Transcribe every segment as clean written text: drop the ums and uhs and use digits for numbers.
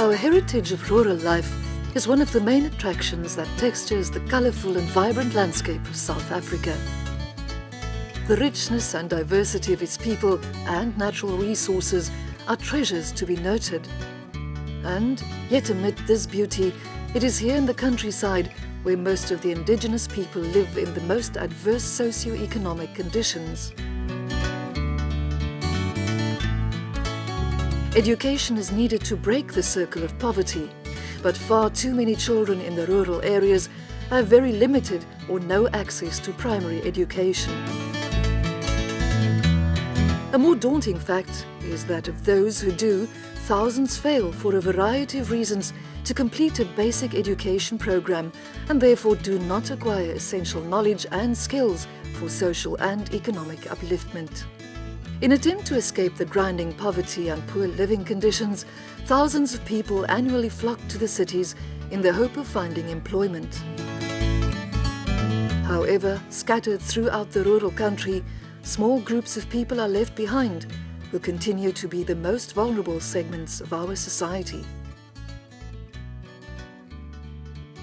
Our heritage of rural life is one of the main attractions that textures the colourful and vibrant landscape of South Africa. The richness and diversity of its people and natural resources are treasures to be nurtured. And yet amid this beauty, it is here in the countryside where most of the indigenous people live in the most adverse socio-economic conditions. Education is needed to break the circle of poverty, but far too many children in the rural areas have very limited or no access to primary education. A more daunting fact is that of those who do, thousands fail for a variety of reasons to complete a basic education program and therefore do not acquire essential knowledge and skills for social and economic upliftment. In an attempt to escape the grinding poverty and poor living conditions, thousands of people annually flock to the cities in the hope of finding employment. However, scattered throughout the rural country, small groups of people are left behind who continue to be the most vulnerable segments of our society.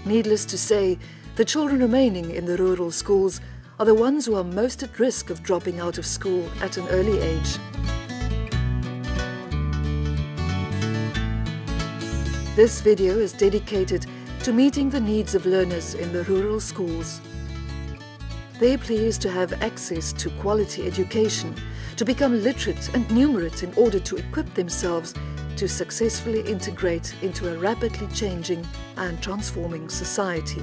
Needless to say, the children remaining in the rural schools are the ones who are most at risk of dropping out of school at an early age. This video is dedicated to meeting the needs of learners in the rural schools. Their plea is to have access to quality education, to become literate and numerate in order to equip themselves to successfully integrate into a rapidly changing and transforming society.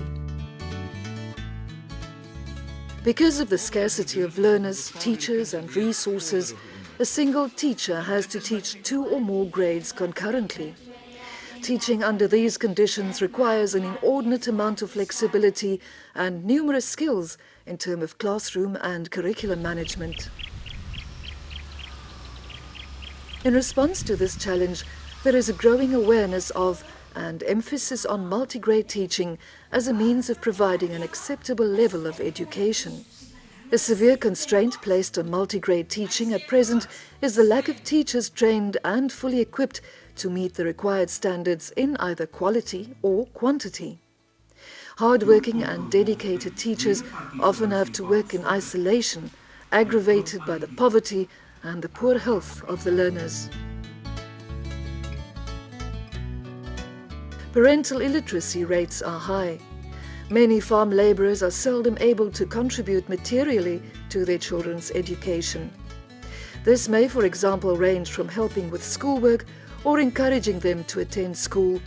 Because of the scarcity of learners, teachers and resources, a single teacher has to teach 2 or more grades concurrently. Teaching under these conditions requires an inordinate amount of flexibility and numerous skills in terms of classroom and curriculum management. In response to this challenge, there is a growing awareness of and emphasis on multigrade teaching as a means of providing an acceptable level of education. A severe constraint placed on multigrade teaching at present is the lack of teachers trained and fully equipped to meet the required standards in either quality or quantity. Hard-working and dedicated teachers often have to work in isolation, aggravated by the poverty and the poor health of the learners. Parental illiteracy rates are high. Many farm labourers are seldom able to contribute materially to their children's education. This may, for example, range from helping with schoolwork or encouraging them to attend school.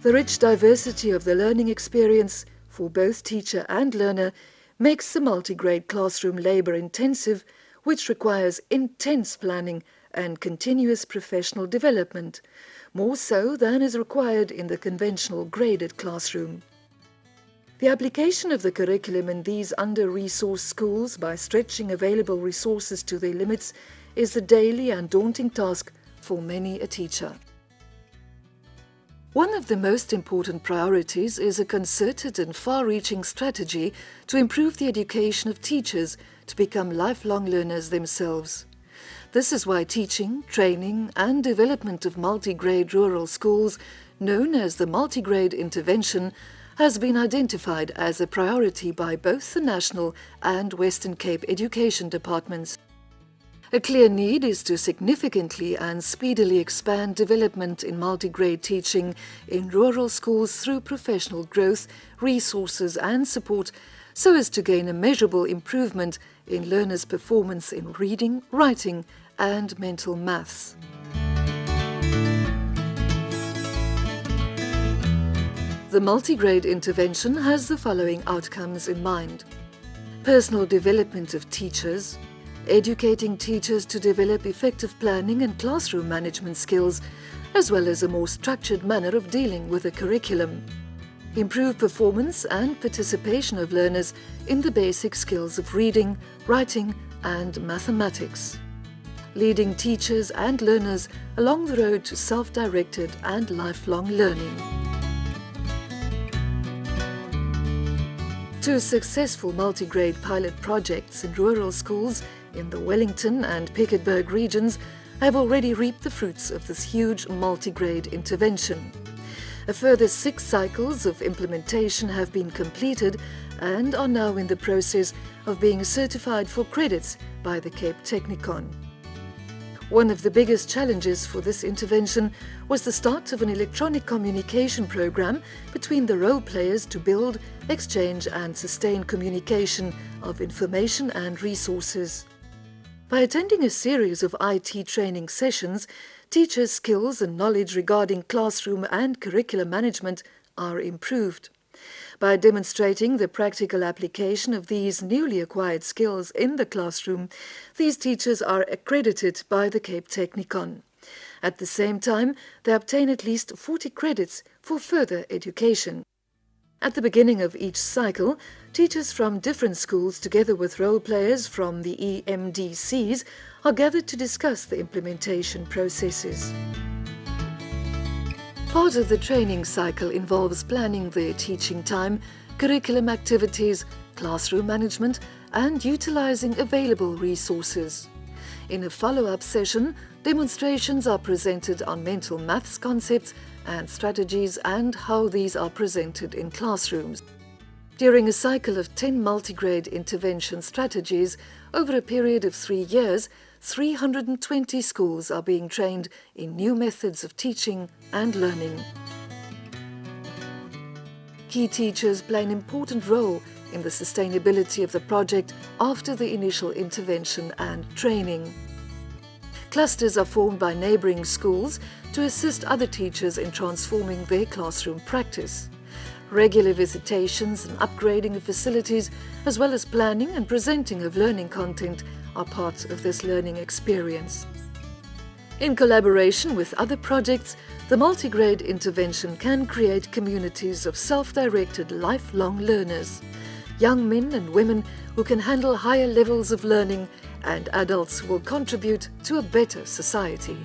The rich diversity of the learning experience for both teacher and learner makes the multigrade classroom labour intensive, which requires intense planning and continuous professional development, more so than is required in the conventional graded classroom. The application of the curriculum in these under-resourced schools by stretching available resources to their limits is a daily and daunting task for many a teacher. One of the most important priorities is a concerted and far-reaching strategy to improve the education of teachers to become lifelong learners themselves. This is why teaching, training and development of multigrade rural schools, known as the multigrade intervention, has been identified as a priority by both the National and Western Cape Education Departments. A clear need is to significantly and speedily expand development in multigrade teaching in rural schools through professional growth, resources and support, so as to gain a measurable improvement in learners' performance in reading, writing and mental maths. The multigrade intervention has the following outcomes in mind: personal development of teachers, educating teachers to develop effective planning and classroom management skills, as well as a more structured manner of dealing with the curriculum. Improve performance and participation of learners in the basic skills of reading, writing and mathematics. Leading teachers and learners along the road to self-directed and lifelong learning. 2 successful multigrade pilot projects in rural schools in the Wellington and Piketberg regions have already reaped the fruits of this huge multigrade intervention. A further 6 cycles of implementation have been completed and are now in the process of being certified for credits by the Cape Technikon. One of the biggest challenges for this intervention was the start of an electronic communication program between the role players to build, exchange and sustain communication of information and resources. By attending a series of IT training sessions, teachers' skills and knowledge regarding classroom and curriculum management are improved. By demonstrating the practical application of these newly acquired skills in the classroom, these teachers are accredited by the Cape Technikon. At the same time, they obtain at least 40 credits for further education. At the beginning of each cycle, teachers from different schools together with role players from the EMDCs are gathered to discuss the implementation processes. Part of the training cycle involves planning their teaching time, curriculum activities, classroom management, and utilizing available resources. In a follow-up session, demonstrations are presented on mental maths concepts and strategies and how these are presented in classrooms. During a cycle of 10 multigrade intervention strategies over a period of 3 years, 320 schools are being trained in new methods of teaching and learning. Key teachers play an important role in the sustainability of the project after the initial intervention and training. Clusters are formed by neighbouring schools to assist other teachers in transforming their classroom practice. Regular visitations and upgrading of facilities, as well as planning and presenting of learning content, are part of this learning experience. In collaboration with other projects, the multigrade intervention can create communities of self-directed lifelong learners, young men and women who can handle higher levels of learning, and adults who will contribute to a better society.